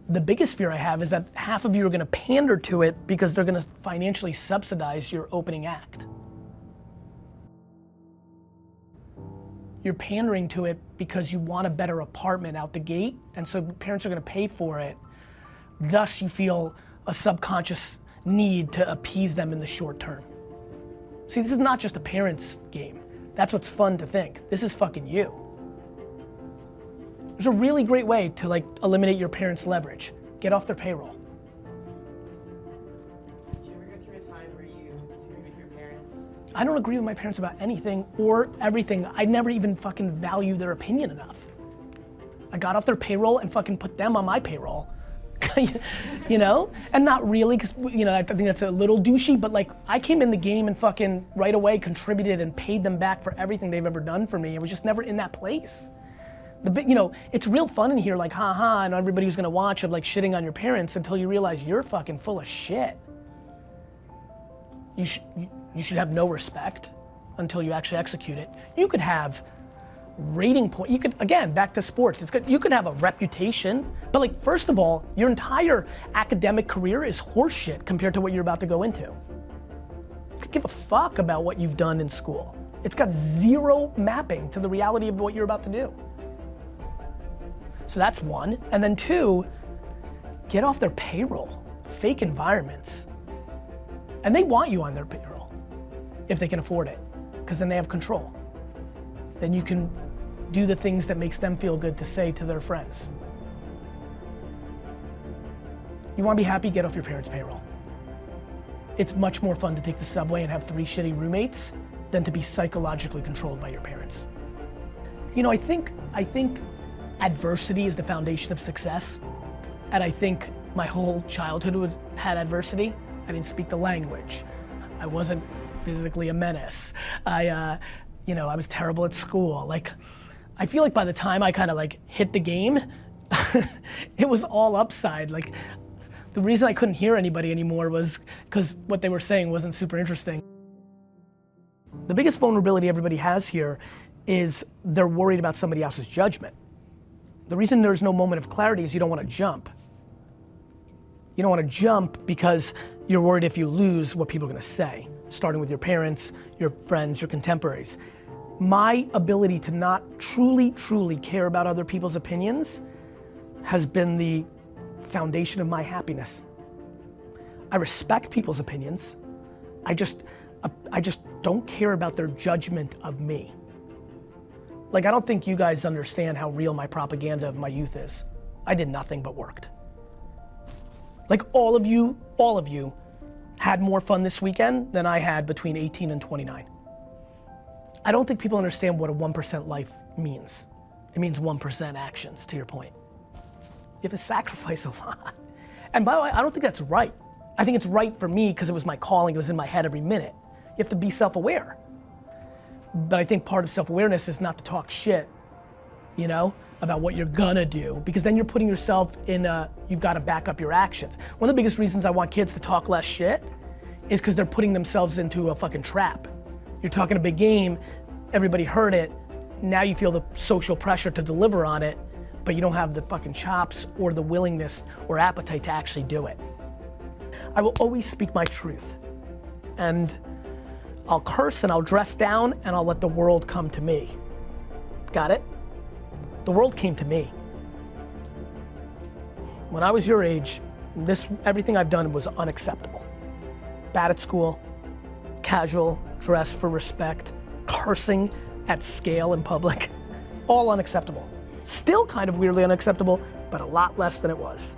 The biggest fear I have is that half of you are gonna pander to it because they're gonna financially subsidize your opening act. You're pandering to it because you want a better apartment out the gate, and so parents are gonna pay for it. Thus, you feel a subconscious need to appease them in the short term. See, this is not just a parent's game. That's what's fun to think. This is fucking you. There's a really great way to like eliminate your parents' leverage. Get off their payroll. Did you ever go through a time where you disagree with your parents? I don't agree with my parents about anything or everything. I never even fucking value their opinion enough. I got off their payroll and fucking put them on my payroll. You know? And not really, because you know, I think that's a little douchey, but like I came in the game and fucking right away contributed and paid them back for everything they've ever done for me. I was just never in that place. You know, it's real fun in here, like haha, and everybody who's gonna watch of like shitting on your parents until you realize you're fucking full of shit. You should have no respect until you actually execute it. You could have rating point, you could, again, back to sports, it's good. You could have a reputation, but like, first of all, your entire academic career is horseshit compared to what you're about to go into. You could give a fuck about what you've done in school. It's got zero mapping to the reality of what you're about to do. So that's one. And then two, get off their payroll. Fake environments. And they want you on their payroll if they can afford it, because then they have control. Then you can do the things that makes them feel good to say to their friends. You wanna be happy, get off your parents' payroll. It's much more fun to take the subway and have 3 shitty roommates than to be psychologically controlled by your parents. You know, I think adversity is the foundation of success. And I think my whole childhood had adversity. I didn't speak the language. I wasn't physically a menace. You know, I was terrible at school. Like, I feel like by the time I kind of like hit the game, it was all upside. Like, the reason I couldn't hear anybody anymore was because what they were saying wasn't super interesting. The biggest vulnerability everybody has here is they're worried about somebody else's judgment. The reason there's no moment of clarity is you don't want to jump. You don't want to jump because you're worried if you lose what people are going to say, starting with your parents, your friends, your contemporaries. My ability to not truly care about other people's opinions has been the foundation of my happiness. I respect people's opinions. I just don't care about their judgment of me. Like, I don't think you guys understand how real my propaganda of my youth is. I did nothing but worked. Like all of you had more fun this weekend than I had between 18 and 29. I don't think people understand what a 1% life means. It means 1% actions, to your point. You have to sacrifice a lot. And by the way, I don't think that's right. I think it's right for me because it was my calling, it was in my head every minute. You have to be self-aware. But I think part of self-awareness is not to talk shit, you know, about what you're gonna do, because then you're putting yourself in you've gotta back up your actions. One of the biggest reasons I want kids to talk less shit is because they're putting themselves into a fucking trap. You're talking a big game, everybody heard it, now you feel the social pressure to deliver on it, but you don't have the fucking chops or the willingness or appetite to actually do it. I will always speak my truth. And I'll curse and I'll dress down and I'll let the world come to me. Got it? The world came to me. When I was your age, everything I've done was unacceptable. Bad at school, casual, dress for respect, cursing at scale in public, all unacceptable. Still kind of weirdly unacceptable, but a lot less than it was.